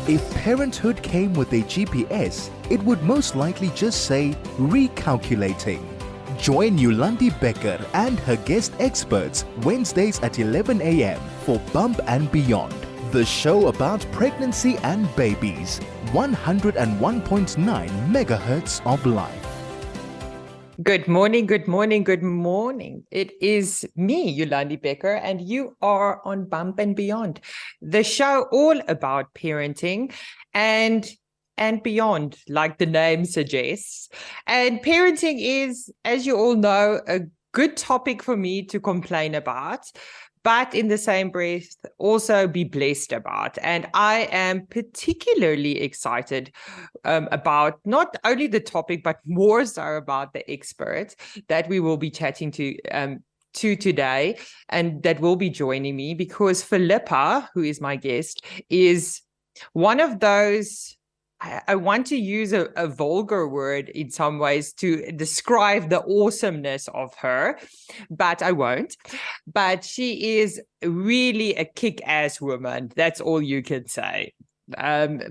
If parenthood came with a GPS, it would most likely just say recalculating. Join Yolandi Becker and her guest experts Wednesdays at 11 a.m. for Bump and Beyond, the show about pregnancy and babies. 101.9 megahertz of life. Good morning, good morning, good morning. It is me, Yolandi Becker, and you are on Bump and Beyond, the show all about parenting and beyond, like the name suggests. And parenting is, as you all know, a good topic for me to complain about, but in the same breath, also be blessed about. And I am particularly excited about not only the topic, but more so about the experts that we will be chatting to today and that will be joining me, because Phillipa, who is my guest, is one of those. I want to use a vulgar word in some ways to describe the awesomeness of her, but I won't. But she is really a kick-ass woman. That's all you can say.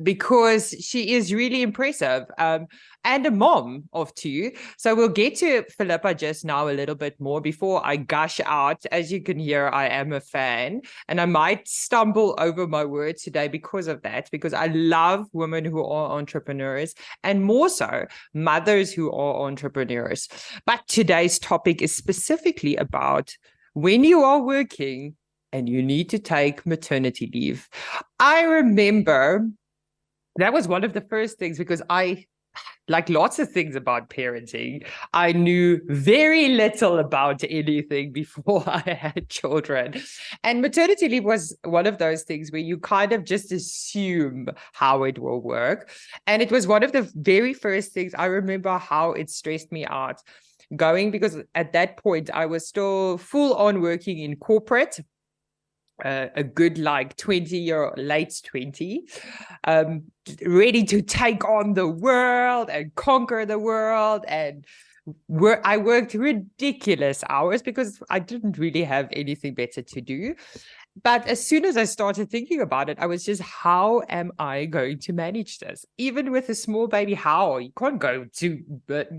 Because she is really impressive and a mom of two. So we'll get to Phillipa just now a little bit more before I gush out. As you can hear, I am a fan, and I might stumble over my words today because of that, because I love women who are entrepreneurs, and more so mothers who are entrepreneurs. But today's topic is specifically about when you are working and you need to take maternity leave. I remember that was one of the first things, because I, like lots of things about parenting, I knew very little about anything before I had children. And maternity leave was one of those things where you kind of just assume how it will work. And it was one of the very first things. I remember how it stressed me out going, because at that point I was still full on working in corporate. A good like 20-year late 20, ready to take on the world and conquer the world. And I worked ridiculous hours because I didn't really have anything better to do. But as soon as I started thinking about it, I was just, how am I going to manage this? Even with a small baby, how? You can't go to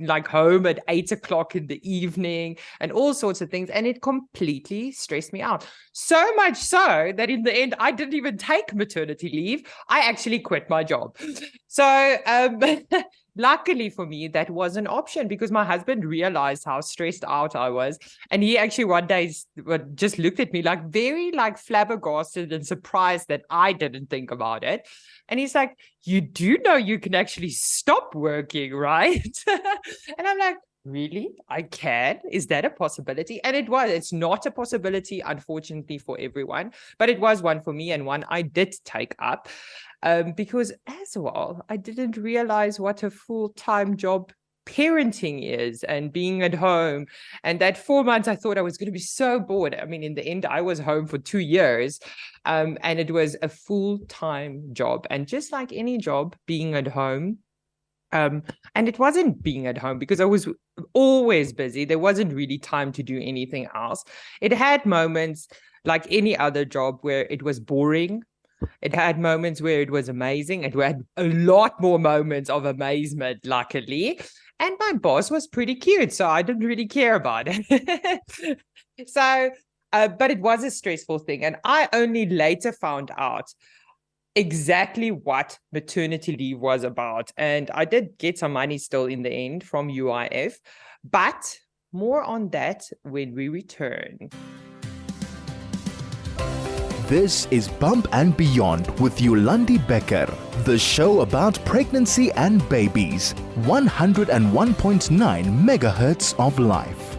like home at 8 o'clock in the evening and all sorts of things. And it completely stressed me out. So much so that in the end, I didn't even take maternity leave. I actually quit my job. So luckily for me, that was an option, because my husband realized how stressed out I was. And he actually one day just looked at me like very like flabbergasted and surprised that I didn't think about it. And he's like, you do know you can actually stop working, right? And I'm like, really? I can? Is that a possibility? And it was. It's not a possibility, unfortunately, for everyone, but it was one for me, and one I did take up. Because as well, I didn't realize what a full-time job parenting is and being at home. And that 4 months, I thought I was going to be so bored. I mean, in the end, I was home for 2 years, and it was a full-time job. And just like any job, being at home, and it wasn't being at home because I was always busy. There wasn't really time to do anything else. It had moments like any other job where it was boring. It had moments where it was amazing. It had a lot more moments of amazement, luckily. And my boss was pretty cute, so I didn't really care about it. But it was a stressful thing. And I only later found out exactly what maternity leave was about. And I did get some money still in the end from UIF, but more on that when we return. This is Bump and Beyond with Yolandi Becker, the show about pregnancy and babies. 101.9 megahertz of life.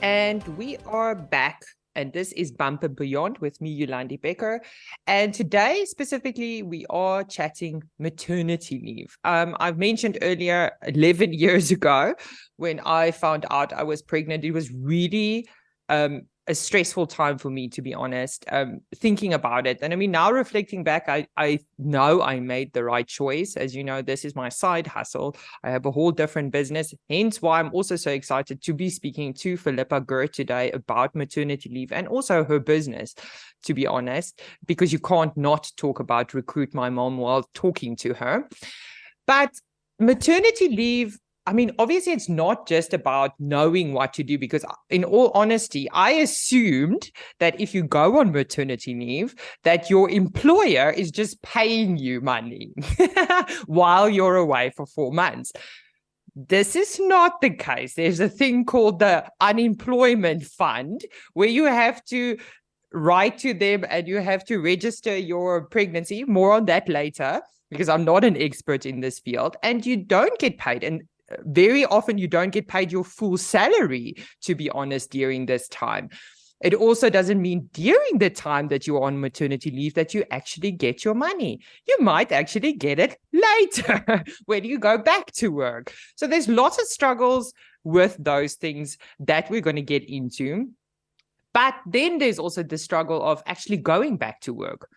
And we are back. And this is Bump and Beyond with me, Yolandi Becker. And today, specifically, we are chatting maternity leave. I've mentioned earlier, 11 years ago, when I found out I was pregnant, it was really a stressful time for me, to be honest, thinking about it. And I mean, now reflecting back, I know I made the right choice. As you know, this is my side hustle. I have a whole different business, hence why I'm also so excited to be speaking to Phillipa Geard today about maternity leave and also her business, to be honest, because you can't not talk about Recruit My Mom while talking to her. But maternity leave, I mean, obviously, it's not just about knowing what to do, because in all honesty, I assumed that if you go on maternity leave, that your employer is just paying you money while you're away for 4 months. This is not the case. There's a thing called the unemployment fund where you have to write to them and you have to register your pregnancy. More on that later, because I'm not an expert in this field, and you don't get paid. And very often you don't get paid your full salary, to be honest, during this time. It also doesn't mean during the time that you're on maternity leave that you actually get your money. You might actually get it later when you go back to work. So there's lots of struggles with those things that we're going to get into. But then there's also the struggle of actually going back to work.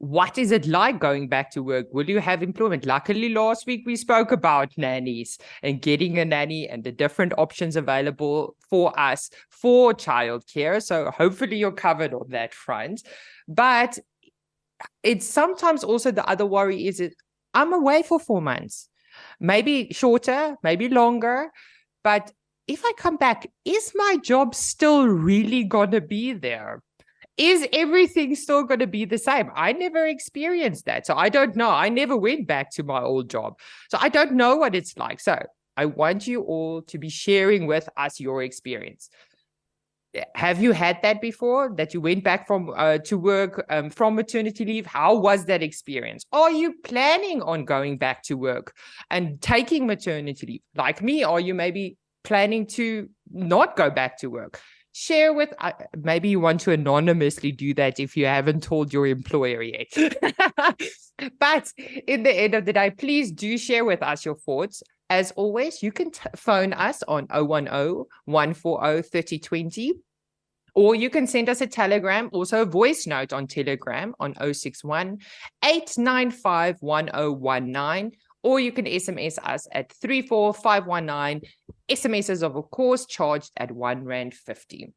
What is it like going back to work? Will you have employment? Luckily, last week we spoke about nannies and getting a nanny and the different options available for us for childcare. So hopefully you're covered on that front. But it's sometimes also the other worry is that I'm away for 4 months, maybe shorter, maybe longer. But if I come back, is my job still really going to be there? Is everything still going to be the same? I never experienced that. So I don't know. I never went back to my old job. So I don't know what it's like. So I want you all to be sharing with us your experience. Have you had that before, that you went back from to work from maternity leave? How was that experience? Are you planning on going back to work and taking maternity leave? Like me, are you maybe planning to not go back to work? Share with, maybe you want to anonymously do that if you haven't told your employer yet. But in the end of the day, please do share with us your thoughts. As always, you can phone us on 010-140-3020, or you can send us a telegram, also a voice note on Telegram on 061-895-1019. Or you can SMS us at 34519. SMSs are, of course, charged at R1.50.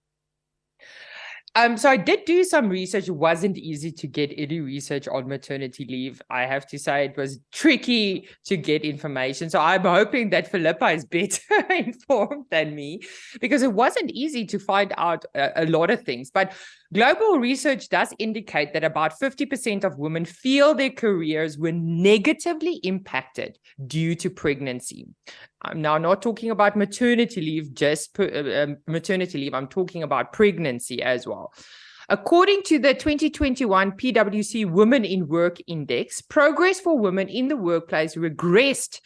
So I did do some research. It wasn't easy to get any research on maternity leave. I have to say it was tricky to get information. So I'm hoping that Phillipa is better informed than me, because it wasn't easy to find out a lot of things. But global research does indicate that about 50% of women feel their careers were negatively impacted due to pregnancy. I'm now not talking about maternity leave, just maternity leave. I'm talking about pregnancy as well. According to the 2021 PwC Women in Work Index, progress for women in the workplace regressed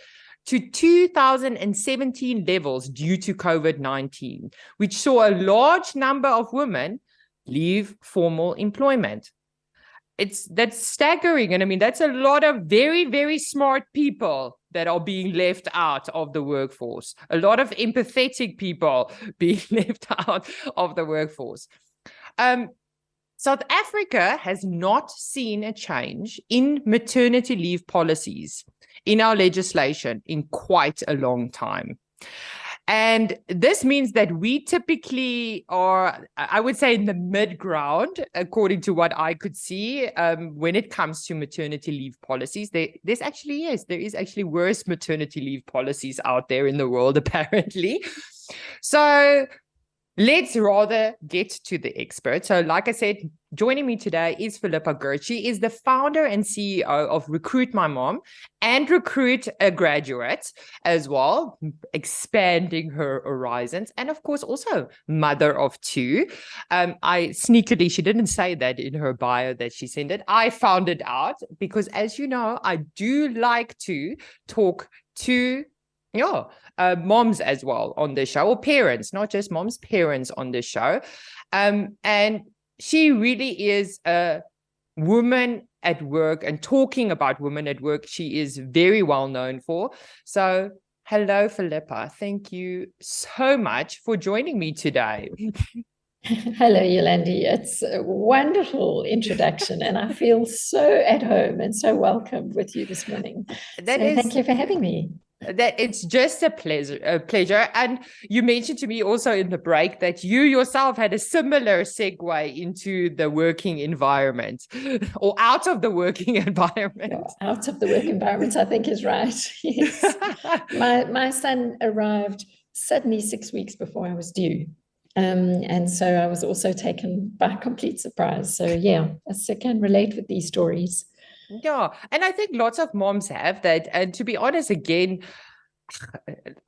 to 2017 levels due to COVID-19, which saw a large number of women leave formal employment. That's staggering. And I mean, that's a lot of very, very smart people that are being left out of the workforce. A lot of empathetic people being left out of the workforce. South Africa has not seen a change in maternity leave policies in our legislation in quite a long time. And this means that we typically are, I would say, in the mid-ground, according to what I could see, when it comes to maternity leave policies. There is actually worse maternity leave policies out there in the world, apparently. So let's rather get to the expert. So like I said, joining me today is Phillipa Geard. She is the founder and CEO of Recruit My Mom and Recruit a Graduate as well, expanding her horizons. And of course, also mother of 2. She didn't say that in her bio that she sent it. I found it out because, as you know, I do like to talk to moms as well on the show, or parents, not just moms, parents on the show. And she really is a woman at work, and talking about women at work, she is very well known for. So hello, Phillipa. Thank you so much for joining me today. Hello, Yolandi. It's a wonderful introduction, and I feel so at home and so welcome with you this morning. That So thank is you for having me. that it's just a pleasure. And you mentioned to me also in the break that you yourself had a similar segue into the working environment or out of the working environment. Out of the work environment, I think is right. Yes. My son arrived suddenly 6 weeks before I was due. And so I was also taken by complete surprise. So yeah, I can relate with these stories. Yeah, and I think lots of moms have that. And to be honest, again,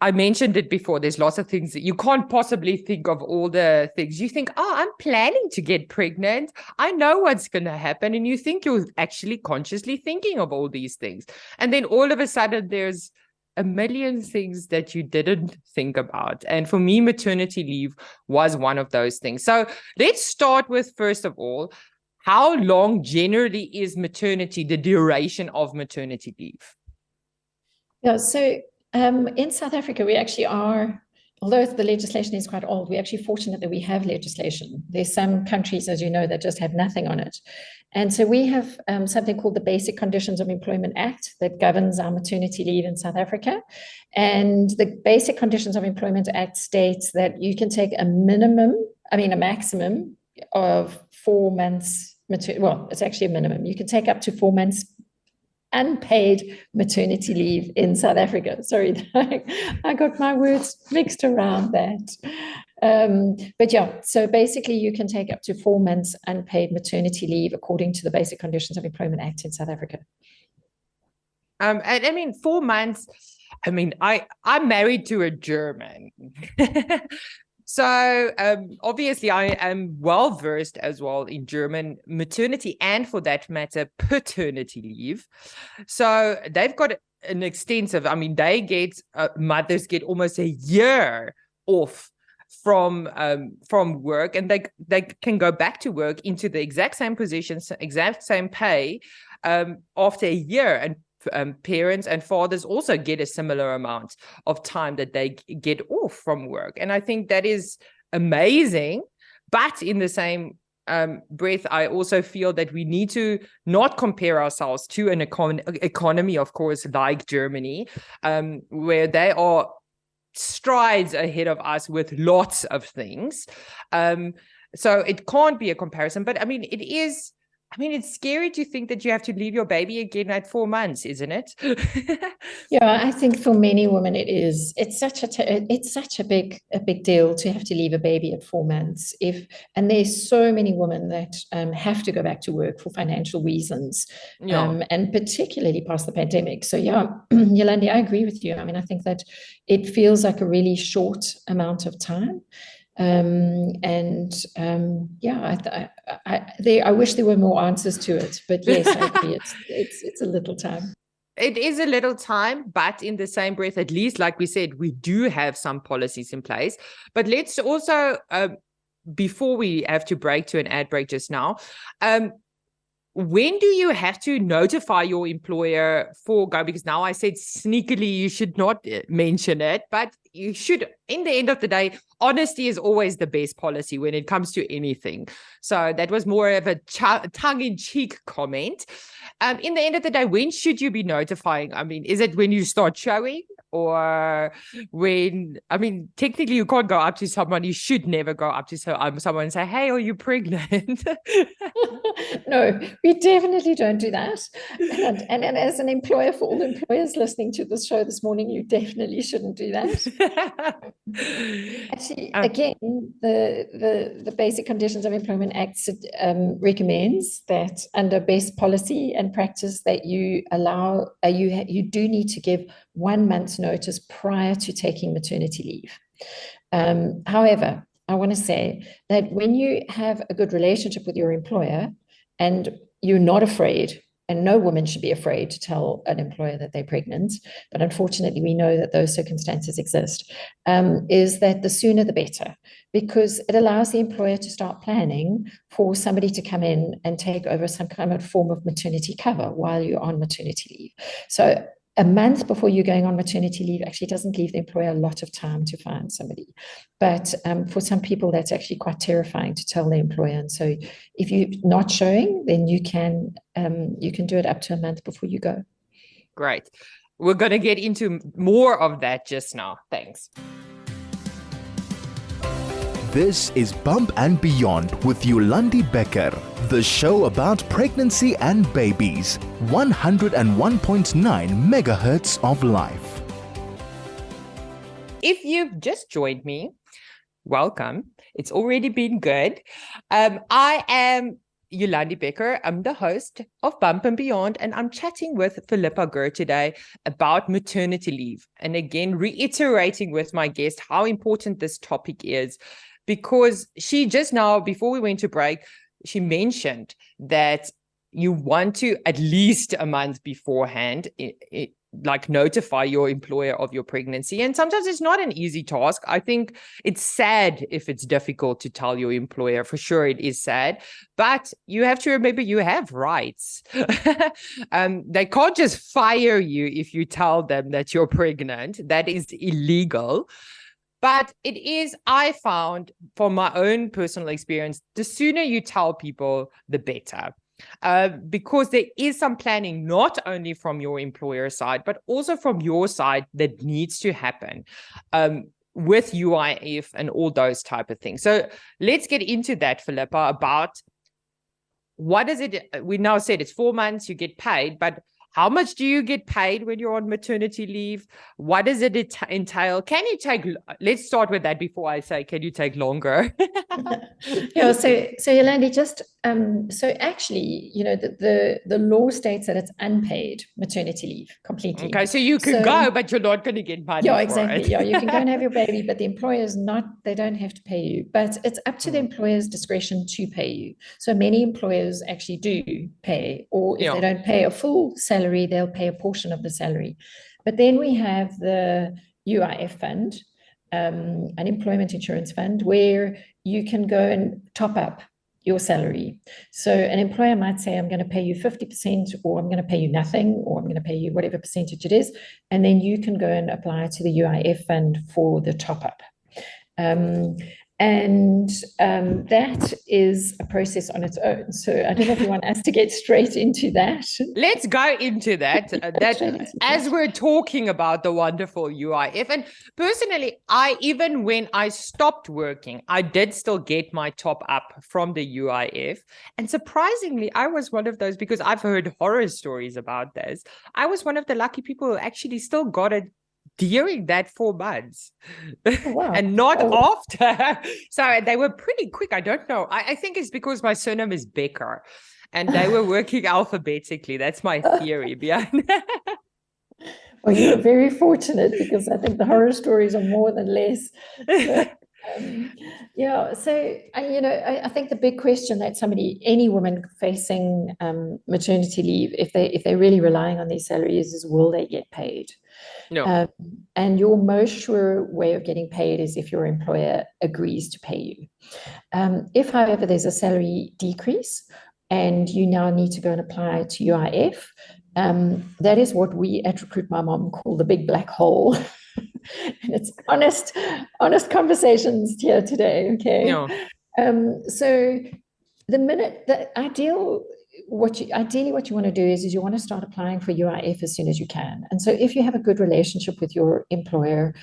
I mentioned it before. There's lots of things that you can't possibly think of all the things. You think, oh, I'm planning to get pregnant. I know what's going to happen. And you think you're actually consciously thinking of all these things. And then all of a sudden, there's a million things that you didn't think about. And for me, maternity leave was one of those things. So let's start with, first of all, how long generally is maternity, the duration of maternity leave? Yeah, so in South Africa, we actually are, although the legislation is quite old, we're actually fortunate that we have legislation. There's some countries, as you know, that just have nothing on it. And so we have something called the Basic Conditions of Employment Act that governs our maternity leave in South Africa. And the Basic Conditions of Employment Act states that you can take a maximum of 4 months, well, it's actually a minimum. You can take up to 4 months unpaid maternity leave in South Africa. Sorry, I got my words mixed around that. But yeah, so basically you can take up to 4 months unpaid maternity leave according to the Basic Conditions of Employment Act in South Africa. And I mean, 4 months, I mean, I'm married to a German. So obviously I am well versed as well in German maternity and, for that matter, paternity leave. So they've got an extensive, I mean, they get, mothers get almost a year off from work, and they can go back to work into the exact same positions, exact same pay after a year. And parents and fathers also get a similar amount of time that they get off from work. And I think that is amazing. But in the same breath, I also feel that we need to not compare ourselves to an economy, of course, like Germany, where they are strides ahead of us with lots of things. So it can't be a comparison. But I mean, it's scary to think that you have to leave your baby again at 4 months, isn't it? Yeah, I think for many women it is. It's such a big deal to have to leave a baby at 4 months. And there's so many women that have to go back to work for financial reasons, and particularly past the pandemic. So yeah, Yolandi, I agree with you. I mean, I think that it feels like a really short amount of time. I wish there were more answers to it, but yes, I agree. It's a little time. It is a little time, but in the same breath, at least, like we said, we do have some policies in place. But let's also, before we have to break to an ad break just now, when do you have to notify your employer for go? Because now I said sneakily you should not mention it, but you should. In the end of the day, honesty is always the best policy when it comes to anything. So that was more of a tongue-in-cheek comment. In the end of the day, when should you be notifying? I mean, is it when you start showing? Or when, I mean, technically you can't go up to someone, you should never go up to someone and say, hey, are you pregnant? No, we definitely don't do that. And as an employer, for all employers listening to this show this morning, you definitely shouldn't do that. Actually, again, the Basic Conditions of Employment Act recommends that under best policy and practice that you allow, you do need to give 1 month's notice prior to taking maternity leave. However, I want to say that when you have a good relationship with your employer and you're not afraid, and no woman should be afraid to tell an employer that they're pregnant, but unfortunately we know that those circumstances exist, is that the sooner the better, because it allows the employer to start planning for somebody to come in and take over some kind of form of maternity cover while you're on maternity leave. So a month before you're going on maternity leave actually doesn't leave the employer a lot of time to find somebody. But for some people, that's actually quite terrifying to tell the employer. And so if you're not showing, then you can do it up to a month before you go. Great. We're going to get into more of that just now. Thanks. This is Bump and Beyond with Yolandi Becker, the show about pregnancy and babies. 101.9 megahertz of life. If you've just joined me, welcome. It's already been good. I am Yolandi Becker. I'm the host of Bump and Beyond, and I'm chatting with Phillipa Geard today about maternity leave. And again, reiterating with my guest how important this topic is, because she just now, before we went to break, she mentioned that you want to at least a month beforehand, like notify your employer of your pregnancy. And sometimes it's not an easy task. I think it's sad if it's difficult to tell your employer. For sure, it is sad. But you have to remember you have rights. They can't just fire you if you tell them that you're pregnant. That is illegal. But it is, I found from my own personal experience, the sooner you tell people, the better. Because there is some planning, not only from your employer side, but also from your side that needs to happen with UIF and all those type of things. So let's get into that, Phillipa, about what is it? We now said it's 4 months, you get paid, but how much do you get paid when you're on maternity leave? What does it entail? Can you take, let's start with that before I say, can you take longer? Yeah, so Yolandi, just so actually, the law states that it's unpaid maternity leave completely. Okay, so you can go, but you're not going to get money. Yeah, exactly. Yeah, you can go and have your baby, but the employer's they don't have to pay you. But it's up to the employer's discretion to pay you. So many employers actually do pay, or if they don't pay a full salary, they'll pay a portion of the salary. But then we have the UIF fund, unemployment insurance fund, where you can go and top up your salary. So an employer might say, I'm going to pay you 50%, or I'm going to pay you nothing, or I'm going to pay you whatever percentage it is. And then you can go and apply to the UIF fund for the top up. That is a process on its own. So I don't know if you want us to get straight into that. Let's go into that. As we're talking about the wonderful UIF. And personally, even when I stopped working, I did still get my top up from the UIF. And surprisingly, I was one of those, because I've heard horror stories about this. I was one of the lucky people who actually still got it during that 4 months. Oh, wow. And not after. So they were pretty quick. I don't know. I think it's because my surname is Becker and they were working alphabetically. That's my theory behind that. Well, you were very fortunate, because I think the horror stories are more than less. I think the big question that any woman facing maternity leave, if they're really relying on their salaries, is will they get paid? No. And your most sure way of getting paid is if your employer agrees to pay you. If, however, there's a salary decrease and you now need to go and apply to UIF, that is what we at Recruit My Mom call the big black hole. And it's honest conversations here today. Okay. No. So ideally what you want to do is you want to start applying for UIF as soon as you can. And so if you have a good relationship with your employer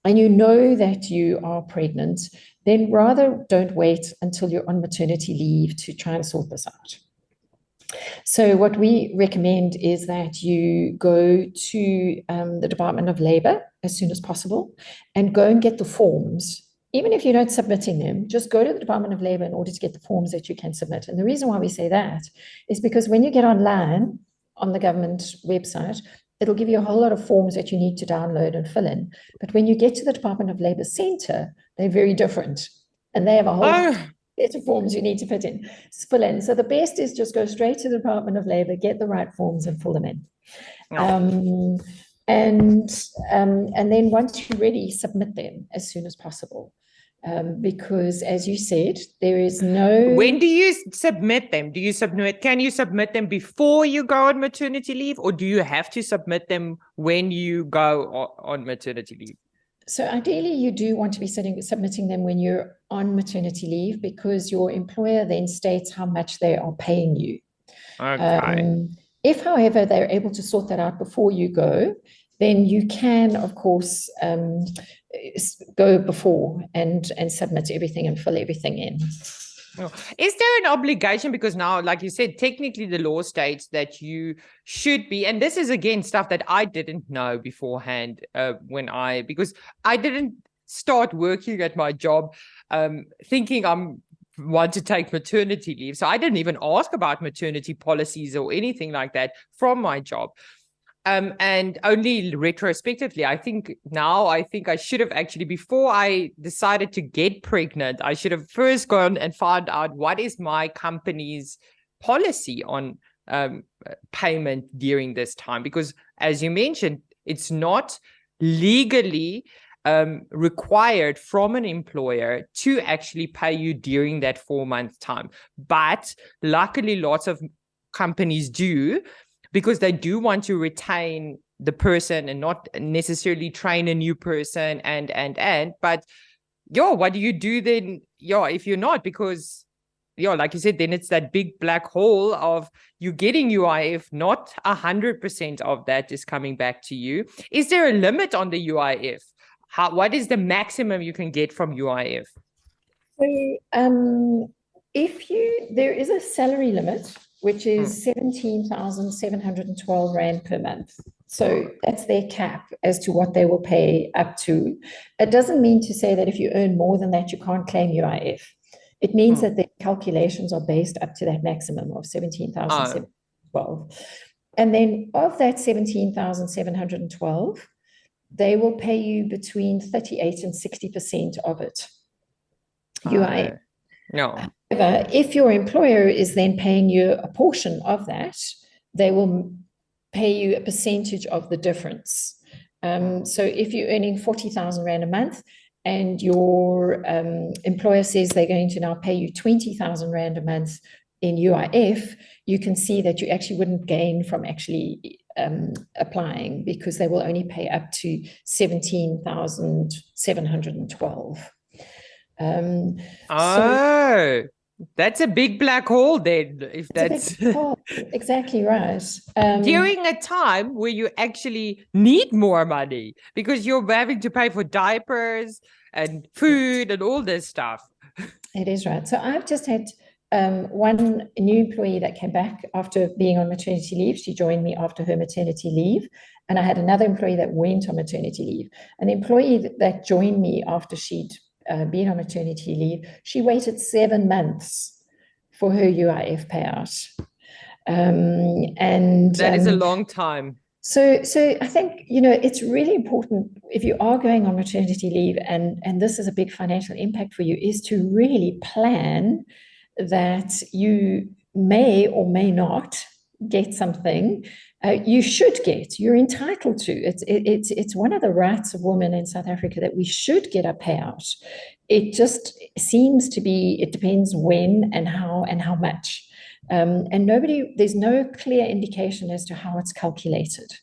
and you know that you are pregnant, then rather don't wait until you're on maternity leave to try and sort this out. So what we recommend is that you go to the Department of Labor as soon as possible and go and get the forms. Even if you're not submitting them, just go to the Department of Labor in order to get the forms that you can submit. And the reason why we say that is because when you get online on the government website, it'll give you a whole lot of forms that you need to download and fill in. But when you get to the Department of Labor Center, they're very different. And they have a whole set of forms you need to fill in. So the best is just go straight to the Department of Labor, get the right forms and fill them in. And then once you're ready, submit them as soon as possible. because, as you said, there is no... When do you submit them? Can you submit them before you go on maternity leave, or do you have to submit them when you go on maternity leave? So ideally, you do want to be submitting them when you're on maternity leave, because your employer then states how much they are paying you. Okay. If, however, they're able to sort that out before you go, then you can, of course, go before and submit everything and fill everything in. Oh. Is there an obligation? Because now, like you said, technically the law states that you should be, and this is again stuff that I didn't know beforehand because I didn't start working at my job thinking I'm want to take maternity leave. So I didn't even ask about maternity policies or anything like that from my job. And only retrospectively, I think I should have actually, before I decided to get pregnant, I should have first gone and found out what is my company's policy on payment during this time. Because as you mentioned, it's not legally required from an employer to actually pay you during that 4-month time. But luckily, lots of companies do, because they do want to retain the person and not necessarily train a new person but what do you do then if you're not? Because like you said, then it's that big black hole of you getting UIF, not 100% of that is coming back to you. Is there a limit on the UIF? What is the maximum you can get from UIF? So there is a salary limit, which is 17,712 Rand per month. So that's their cap as to what they will pay up to. It doesn't mean to say that if you earn more than that, you can't claim UIF. It means that the calculations are based up to that maximum of 17,712. And then of that 17,712, they will pay you between 38 and 60% of it. UIF. No. However, if your employer is then paying you a portion of that, they will pay you a percentage of the difference. So if you're earning 40,000 Rand a month and your employer says they're going to now pay you 20,000 Rand a month in UIF, you can see that you actually wouldn't gain from actually applying, because they will only pay up to 17,712. That's a big black hole then, if that's exactly right. During a time where you actually need more money, because you're having to pay for diapers and food and all this stuff. It is right. So I've just had one new employee that came back after being on maternity leave. She joined me after her maternity leave. And I had another employee that went on maternity leave. An employee that joined me after she'd been on maternity leave, she waited 7 months for her UIF payout. And that is a long time. So I think, it's really important, if you are going on maternity leave and this is a big financial impact for you, is to really plan that you may or may not get something you're entitled to. It's one of the rights of women in South Africa that we should get a payout. It just seems to be, it depends when and how much. And there's no clear indication as to how it's calculated.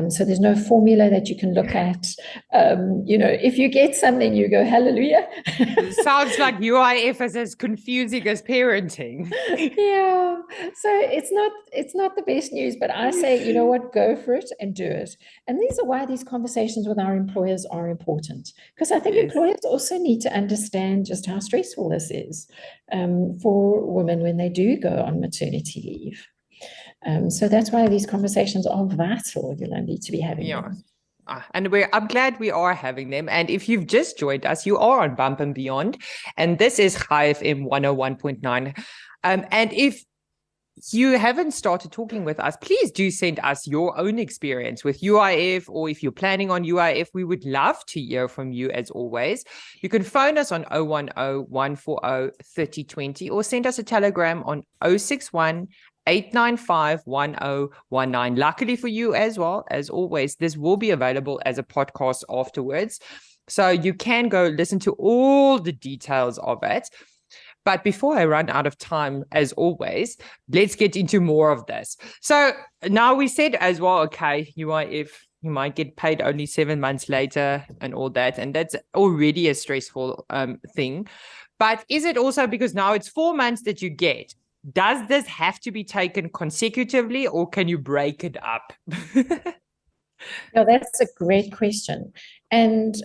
So there's no formula that you can look at. If you get something, you go, hallelujah. Sounds like UIF is as confusing as parenting. Yeah. So it's not the best news, but I say, you know what, go for it and do it. And these are why these conversations with our employers are important, because I think employers also need to understand just how stressful this is for women when they do go on maternity leave. So that's why these conversations are vital. You'll need to be having them. And I'm glad we are having them. And if you've just joined us, you are on Bump and Beyond. And this is Chai FM 101.9. And if you haven't started talking with us, please do send us your own experience with UIF, or if you're planning on UIF, we would love to hear from you as always. You can phone us on 010-140-3020 or send us a telegram on 061 895-1019. Luckily for you as well, as always, this will be available as a podcast afterwards. So you can go listen to all the details of it. But before I run out of time, as always, let's get into more of this. So now we said as well, okay, you might get paid only 7 months later and all that. And that's already a stressful thing. But is it also because now it's 4 months that you get? Does this have to be taken consecutively, or can you break it up? No, that's a great question. And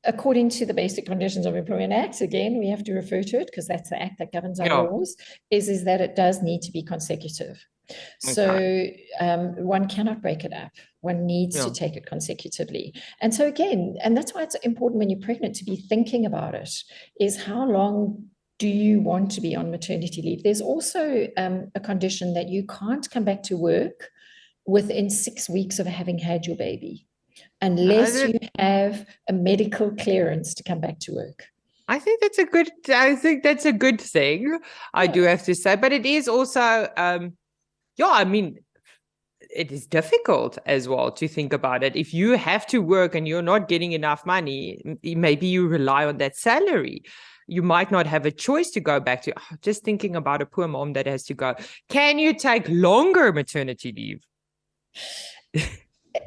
according to the Basic Conditions of Employment Act, again, we have to refer to it because that's the act that governs our laws, is that it does need to be consecutive. So one cannot break it up. One needs to take it consecutively. And so again, and that's why it's important when you're pregnant to be thinking about it, is how long do you want to be on maternity leave? There's also a condition that you can't come back to work within 6 weeks of having had your baby, unless you have a medical clearance to come back to work. I think that's a good thing. I do have to say, but it is also, I mean, it is difficult as well to think about it. If you have to work and you're not getting enough money, maybe you rely on that salary. You might not have a choice to go back to, just thinking about a poor mom that has to go. Can you take longer maternity leave?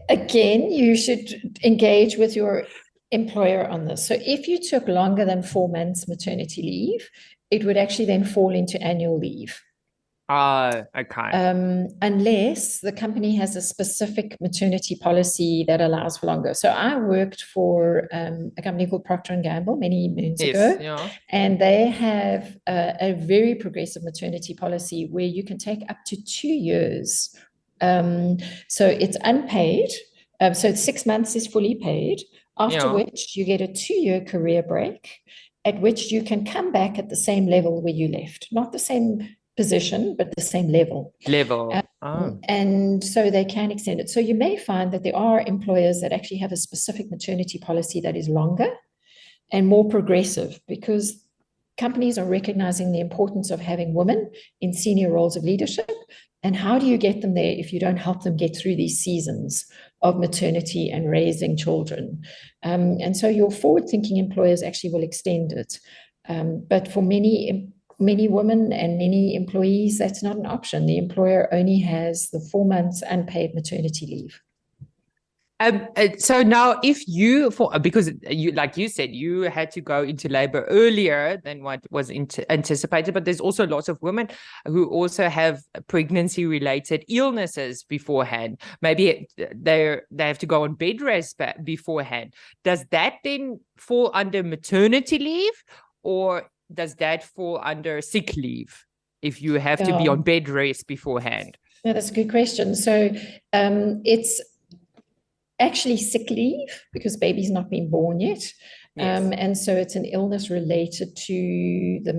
Again, you should engage with your employer on this. So if you took longer than 4 months maternity leave, it would actually then fall into annual leave. Okay. Unless the company has a specific maternity policy that allows for longer. So I worked for a company called Procter & Gamble many moons ago, and they have a very progressive maternity policy where you can take up to 2 years. So it's unpaid. So it's 6 months is fully paid, after which you get a 2-year career break, at which you can come back at the same level where you left. Not the same position, but the same level. And so they can extend it. So you may find that there are employers that actually have a specific maternity policy that is longer and more progressive, because companies are recognizing the importance of having women in senior roles of leadership. And how do you get them there if you don't help them get through these seasons of maternity and raising children? And so your forward-thinking employers actually will extend it. But for many women and many employees, that's not an option. The employer only has the 4 months unpaid maternity leave. So now because you, like you said, you had to go into labor earlier than what was anticipated, but there's also lots of women who also have pregnancy related illnesses beforehand. Maybe they have to go on bed rest beforehand. Does that then fall under maternity leave, or does that fall under sick leave if you have to be on bed rest beforehand? Yeah, that's a good question. So it's actually sick leave because baby's not been born yet. And so it's an illness related to the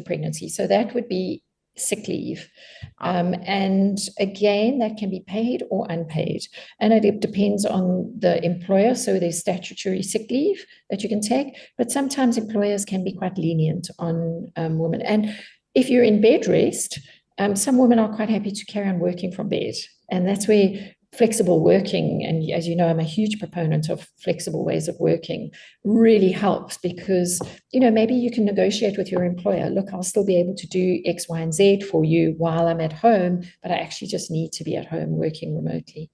pregnancy. So that would be sick leave. And again, that can be paid or unpaid. And it depends on the employer. So there's statutory sick leave that you can take, but sometimes employers can be quite lenient on women. And if you're in bed rest, some women are quite happy to carry on working from bed. And that's where flexible working, and as you know, I'm a huge proponent of flexible ways of working, really helps, because, maybe you can negotiate with your employer. Look, I'll still be able to do X, Y, and Z for you while I'm at home, but I actually just need to be at home working remotely.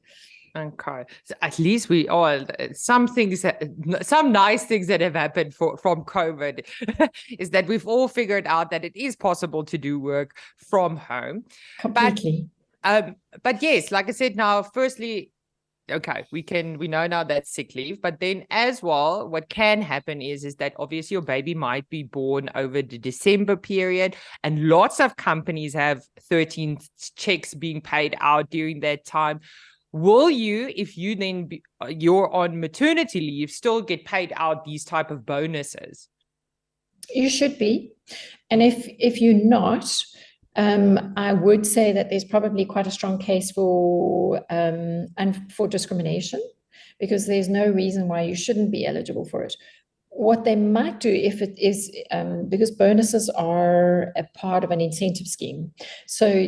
Okay, so at least we all some nice things that have happened from COVID is that we've all figured out that it is possible to do work from home. Completely. But yes, like I said, now, firstly, okay, we know now that's sick leave, but then as well, what can happen is that obviously your baby might be born over the December period, and lots of companies have 13th checks being paid out during that time. Will you, if you then you're on maternity leave, still get paid out these type of bonuses? You should be. And if you're not, I would say that there's probably quite a strong case for discrimination, because there's no reason why you shouldn't be eligible for it. What they might do, if it is, because bonuses are a part of an incentive scheme, so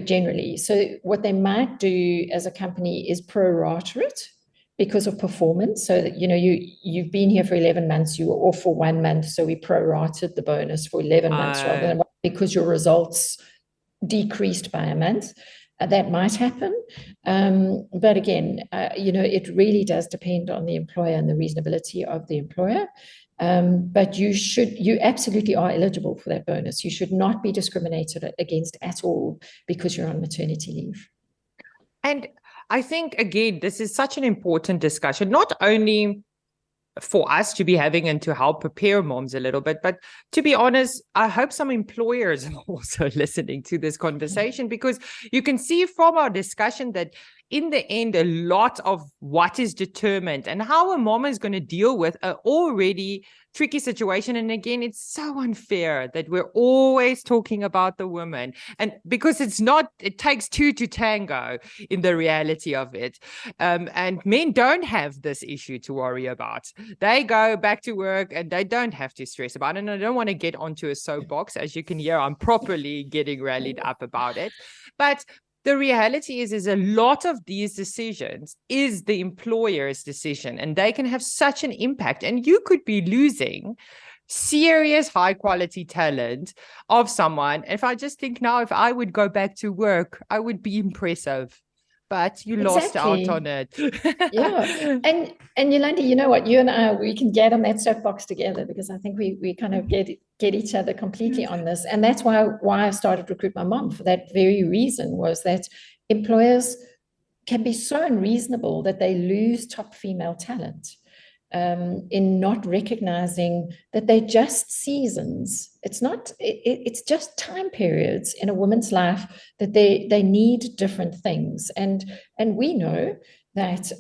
what they might do as a company is prorata it because of performance. So that, you've been here for 11 months, you were off for 1 month, so we prorated the bonus for 11 months rather than because your results decreased by a month. That might happen. But again, it really does depend on the employer and the reasonability of the employer. But you absolutely are eligible for that bonus. You should not be discriminated against at all because you're on maternity leave. And I think, again, this is such an important discussion, not only for us to be having and to help prepare moms a little bit, but to be honest, I hope some employers are also listening to this conversation, because you can see from our discussion that in the end, a lot of what is determined and how a mom is going to deal with an already tricky situation. And again, it's so unfair that we're always talking about the woman, and because it takes two to tango in the reality of it. And men don't have this issue to worry about. They go back to work and they don't have to stress about it. And I don't want to get onto a soapbox. As you can hear, I'm properly getting rallied up about it. But the reality is a lot of these decisions is the employer's decision, and they can have such an impact. And you could be losing serious high quality talent of someone. If I just think now, if I would go back to work, I would be impressive. But you lost out on it. Yeah. And Yolandi, you know what? You and I, we can get on that soapbox together, because I think we kind of get each other completely on this. And that's why I started Recruit My Mom, for that very reason, was that employers can be so unreasonable that they lose top female talent in not recognizing that they're just seasons. It's just time periods in a woman's life that they need different things. And we know that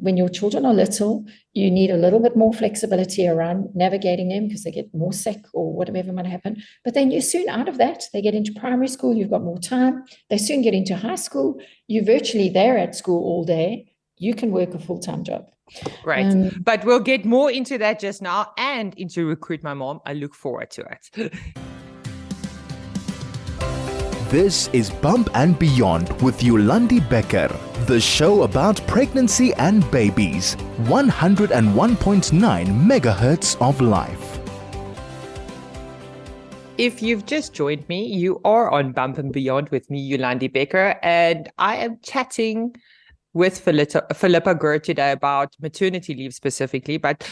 when your children are little, you need a little bit more flexibility around navigating them because they get more sick or whatever might happen. But then you're soon out of that. They get into primary school, you've got more time. They soon get into high school. You're virtually there at school all day. You can work a full-time job. Right. But we'll get more into that just now and into Recruit My Mom. I look forward to it. This is Bump and Beyond with Yolandi Becker, the show about pregnancy and babies. 101.9 megahertz of life. If you've just joined me, you are on Bump and Beyond with me, Yolandi Becker, and I am chatting with Phillipa Geard today about maternity leave specifically. But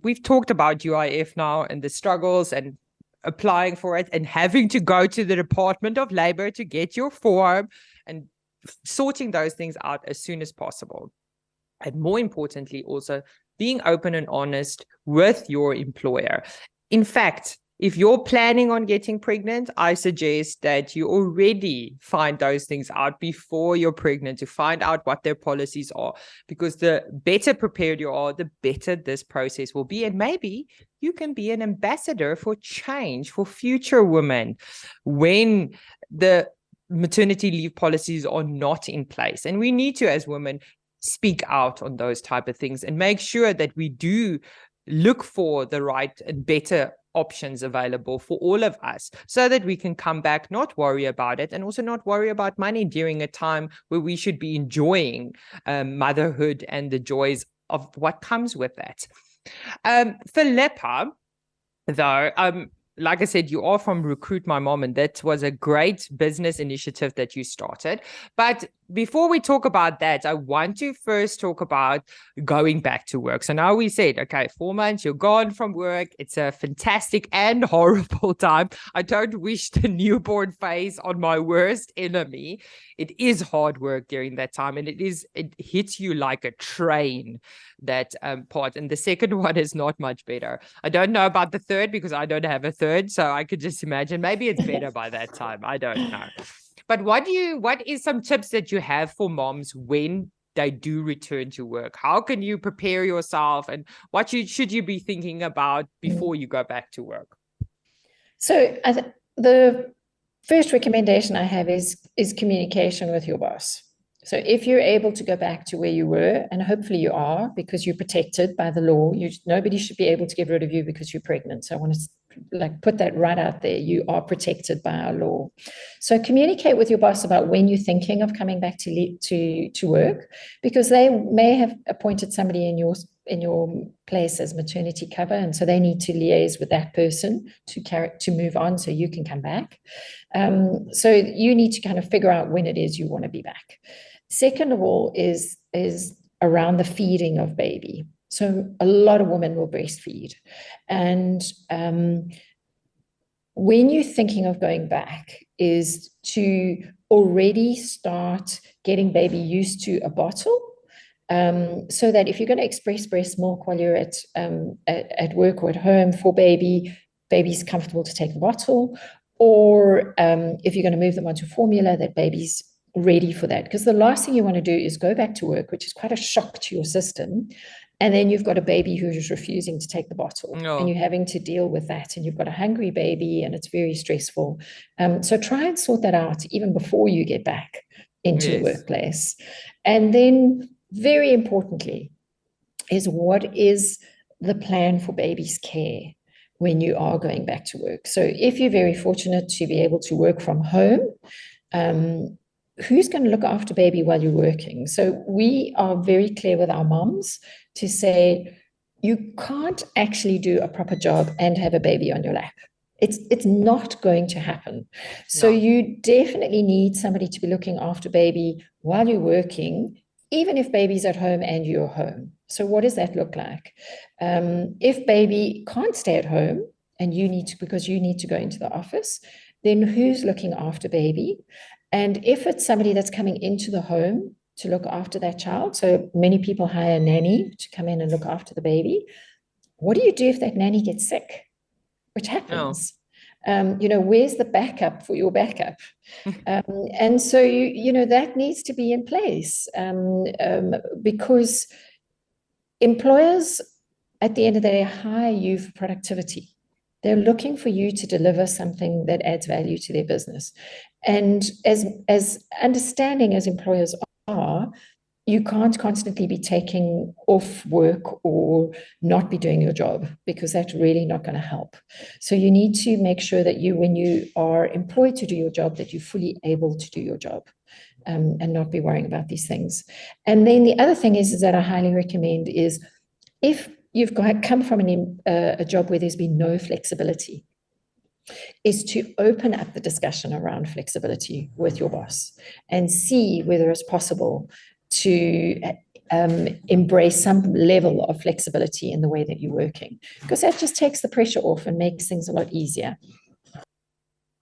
we've talked about UIF now and the struggles and applying for it and having to go to the Department of Labor to get your form and sorting those things out as soon as possible. And more importantly, also being open and honest with your employer. In fact, if you're planning on getting pregnant, I suggest that you already find those things out before you're pregnant, to find out what their policies are, because the better prepared you are, the better this process will be. And maybe you can be an ambassador for change for future women when the maternity leave policies are not in place. And we need to, as women, speak out on those type of things and make sure that we do look for the right and better options available for all of us, so that we can come back, not worry about it, and also not worry about money during a time where we should be enjoying motherhood and the joys of what comes with that. Phillipa, though, like I said, you are from Recruit My Mom, and that was a great business initiative that you started. But before we talk about that, I want to first talk about going back to work. So now we said, okay, 4 months, you're gone from work. It's a fantastic and horrible time. I don't wish the newborn phase on my worst enemy. It is hard work during that time, and it hits you like a train, that part. And the second one is not much better. I don't know about the third because I don't have a third, so I could just imagine maybe it's better by that time. I don't know. But what is some tips that you have for moms when they do return to work? How can you prepare yourself, and what should you be thinking about before you go back to work? So the first recommendation I have is communication with your boss. So if you're able to go back to where you were, and hopefully you are, because you're protected by the law, nobody should be able to get rid of you because you're pregnant. So I want to put that right out there. You are protected by our law. So communicate with your boss about when you're thinking of coming back to work, because they may have appointed somebody in your place as maternity cover, and so they need to liaise with that person to move on so you can come back. So you need to kind of figure out when it is you want to be back. Second of all is around the feeding of baby. So a lot of women will breastfeed, and when you're thinking of going back, is to already start getting baby used to a bottle, so that if you're going to express breast milk while you're at work or at home for baby's comfortable to take the bottle, or if you're going to move them onto formula, that baby's ready for that. Because the last thing you want to do is go back to work, which is quite a shock to your system, and then you've got a baby who's just refusing to take the bottle, and you're having to deal with that, and you've got a hungry baby, and it's very stressful. So try and sort that out even before you get back into the workplace. And then very importantly is, what is the plan for baby's care when you are going back to work? So if you're very fortunate to be able to work from home, who's going to look after baby while you're working? So we are very clear with our moms to say, you can't actually do a proper job and have a baby on your lap. It's not going to happen. So you definitely need somebody to be looking after baby while you're working, even if baby's at home and you're home. So what does that look like? If baby can't stay at home and because you need to go into the office, then who's looking after baby? And if it's somebody that's coming into the home to look after that child, so many people hire a nanny to come in and look after the baby, what do you do if that nanny gets sick? Which happens. Where's the backup for your backup? And so, that needs to be in place, because employers, at the end of the day, hire you for productivity. They're looking for you to deliver something that adds value to their business. And as understanding as employers are, you can't constantly be taking off work or not be doing your job, because that's really not going to help. So you need to make sure that when you are employed to do your job, that you're fully able to do your job, and not be worrying about these things. And then the other thing is that I highly recommend is, if you've come from a job where there's been no flexibility, is to open up the discussion around flexibility with your boss and see whether it's possible to embrace some level of flexibility in the way that you're working, because that just takes the pressure off and makes things a lot easier.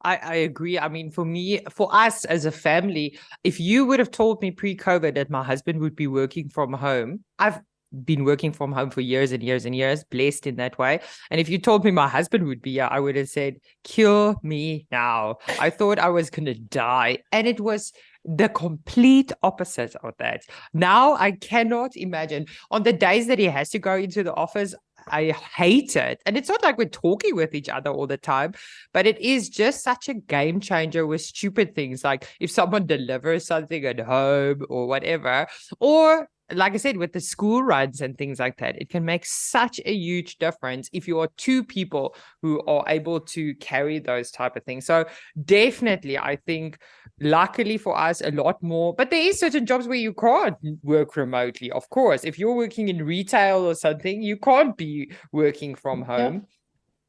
I agree. I mean, for us as a family, if you would have told me pre-COVID that my husband would be working from home, I've been working from home for years and years and years, blessed in that way. And if you told me my husband would be here, I would have said, kill me now. I thought I was going to die. And it was the complete opposite of that. Now I cannot imagine. On the days that he has to go into the office, I hate it. And it's not like we're talking with each other all the time, but it is just such a game changer with stupid things, like if someone delivers something at home or whatever, or like I said, with the school runs and things like that, it can make such a huge difference if you are two people who are able to carry those type of things. So definitely, I think, luckily for us, a lot more, but there is certain jobs where you can't work remotely. Of course, if you're working in retail or something, you can't be working from home. Yeah.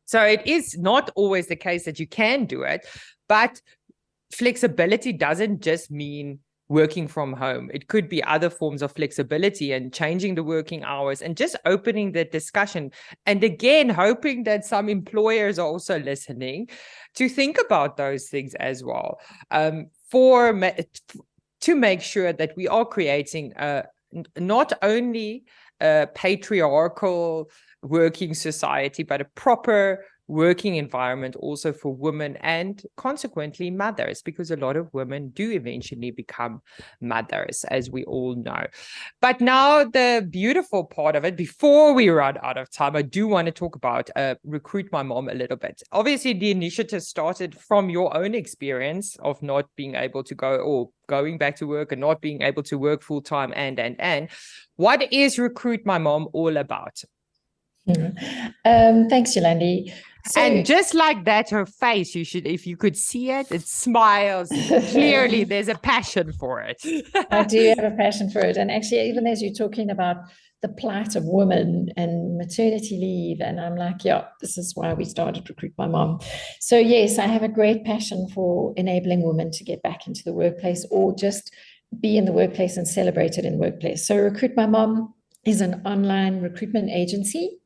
So it is not always the case that you can do it, but flexibility doesn't just mean working from home. It could be other forms of flexibility and changing the working hours and just opening the discussion. And again, hoping that some employers are also listening to think about those things as well, to make sure that we are creating not only a patriarchal working society, but a proper working environment also for women and consequently mothers, because a lot of women do eventually become mothers, as we all know. But now the beautiful part of it, before we run out of time, I do want to talk about Recruit My Mom a little bit. Obviously, the initiative started from your own experience of not being able to go, or going back to work and not being able to work full time and. What is Recruit My Mom all about? Thanks, Yolandi. And just like that, her face, if you could see it, it smiles. Clearly, there's a passion for it. I do have a passion for it. And actually, even as you're talking about the plight of women and maternity leave, and I'm like, yeah, this is why we started Recruit My Mom. So yes, I have a great passion for enabling women to get back into the workplace or just be in the workplace and celebrate it in the workplace. So Recruit My Mom is an online recruitment agency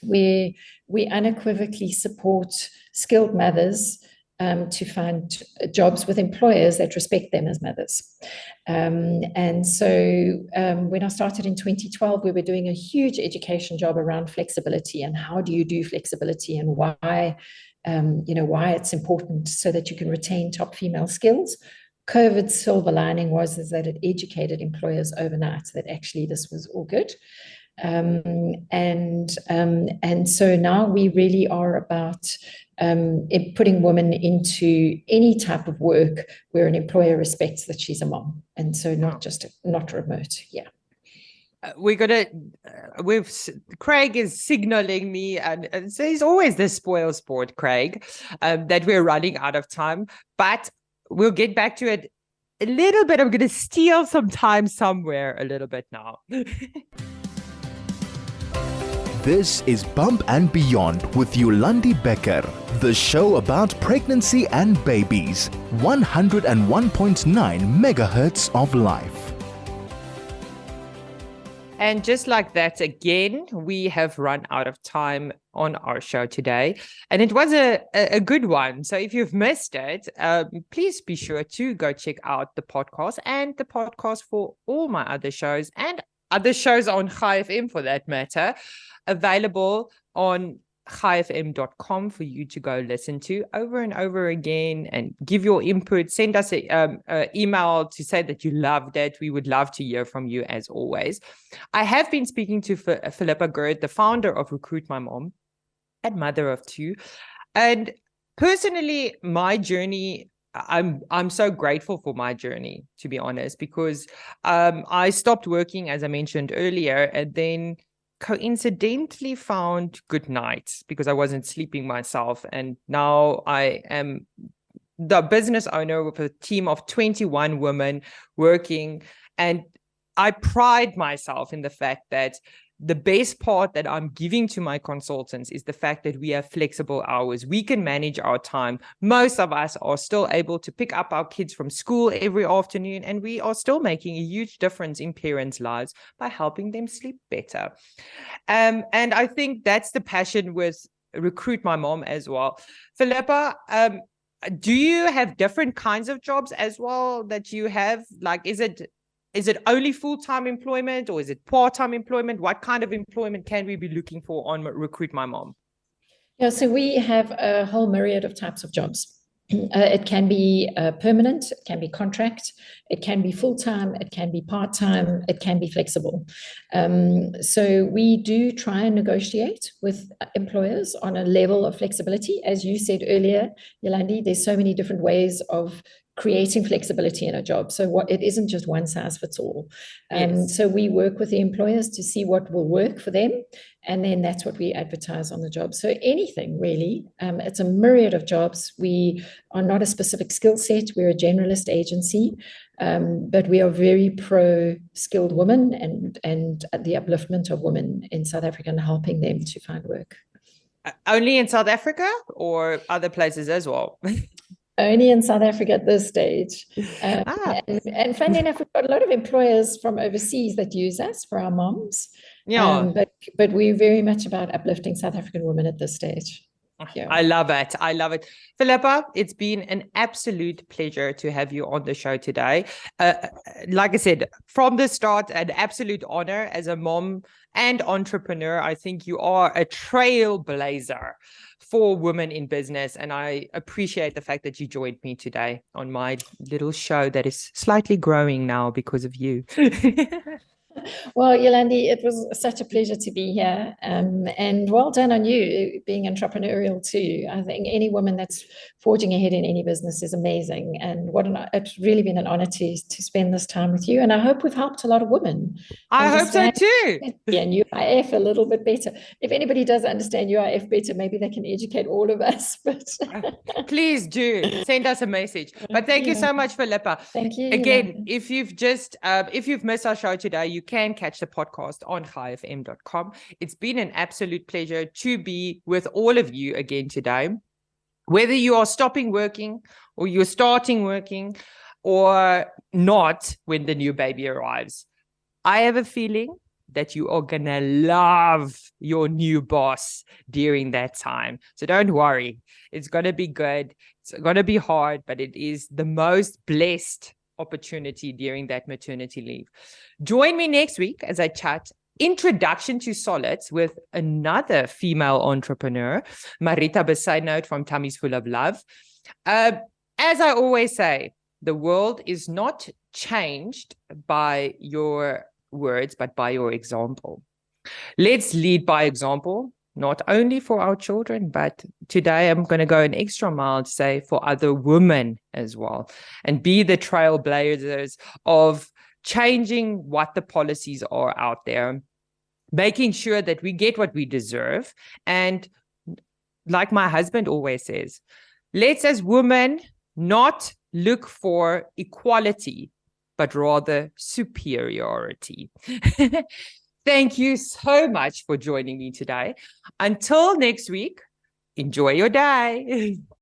where we unequivocally support skilled mothers to find jobs with employers that respect them as mothers. And so when I started in 2012, we were doing a huge education job around flexibility and how do you do flexibility and why, why it's important so that you can retain top female skills. COVID's silver lining was that it educated employers overnight that actually this was all good. And so now we really are about putting women into any type of work where an employer respects that she's a mom, and so not remote. Yeah. Craig is signaling me, and so he's always the spoil sport, Craig, that we're running out of time, but we'll get back to it a little bit. I'm going to steal some time somewhere a little bit now. This is Bump and Beyond with Yolandi Becker, the show about pregnancy and babies. 101.9 megahertz of life. And just like that, again, we have run out of time on our show today. And it was a good one. So if you've missed it, please be sure to go check out the podcast and the podcast for all my other shows and other shows on Chai FM for that matter, available on chaifm.com for you to go listen to over and over again and give your input. Send us an email to say that you loved it. We would love to hear from you as always. I have been speaking to Phillipa Geard, the founder of Recruit My Mom and mother of two. And personally, my journey, I'm so grateful for my journey, to be honest, because I stopped working, as I mentioned earlier, and then coincidentally found good nights because I wasn't sleeping myself. And now I am the business owner with a team of 21 women working. And I pride myself in the fact that the best part that I'm giving to my consultants is the fact that we have flexible hours. We can manage our time. Most of us are still able to pick up our kids from school every afternoon, and we are still making a huge difference in parents' lives by helping them sleep better. And I think that's the passion with Recruit My Mom as well. Phillipa, do you have different kinds of jobs as well that you have? Like, is it only full-time employment or is it part-time employment? What kind of employment can we be looking for on Recruit My Mom? Yeah, so we have a whole myriad of types of jobs. It can be permanent, it can be contract, it can be full-time, it can be part-time, it can be flexible. So we do try and negotiate with employers on a level of flexibility. As you said earlier, Yolandi, there's so many different ways of creating flexibility in a job. So it isn't just one size fits all. Yes. So we work with the employers to see what will work for them. And then that's what we advertise on the job. So anything really, it's a myriad of jobs. We are not a specific skill set. We're a generalist agency, but we are very pro skilled women and the upliftment of women in South Africa and helping them to find work. Only in South Africa or other places as well? Only in South Africa at this stage. And funny enough, we've got a lot of employers from overseas that use us for our moms. Yeah. But we're very much about uplifting South African women at this stage. Yeah. I love it. I love it. Phillipa, it's been an absolute pleasure to have you on the show today. Like I said, from the start, an absolute honor as a mom and entrepreneur. I think you are a trailblazer for women in business. And I appreciate the fact that you joined me today on my little show that is slightly growing now because of you. Well, Yolandi, it was such a pleasure to be here. And well done on you being entrepreneurial too. I think any woman that's forging ahead in any business is amazing. And it's really been an honor to spend this time with you. And I hope we've helped a lot of women I hope so too. And UIF a little bit better. If anybody does understand UIF better, maybe they can educate all of us. But please do send us a message. But thank you so much, Phillipa. Thank you. Again, if you've missed our show today, you can catch the podcast on chaifm.com. It's been an absolute pleasure to be with all of you again today. Whether you are stopping working or you're starting working or not when the new baby arrives, I have a feeling that you are going to love your new boss during that time. So don't worry. It's going to be good. It's going to be hard, but it is the most blessed opportunity during that maternity leave. Join me next week as I chat Introduction to Solids with another female entrepreneur, Marita Besaidnout from Tummies Full of Love. As I always say, the world is not changed by your words, but by your example. Let's lead by example, not only for our children, but today I'm going to go an extra mile to say for other women as well, and be the trailblazers of changing what the policies are out there, making sure that we get what we deserve. And like my husband always says, let's as women not look for equality, but rather superiority. Thank you so much for joining me today. Until next week, enjoy your day.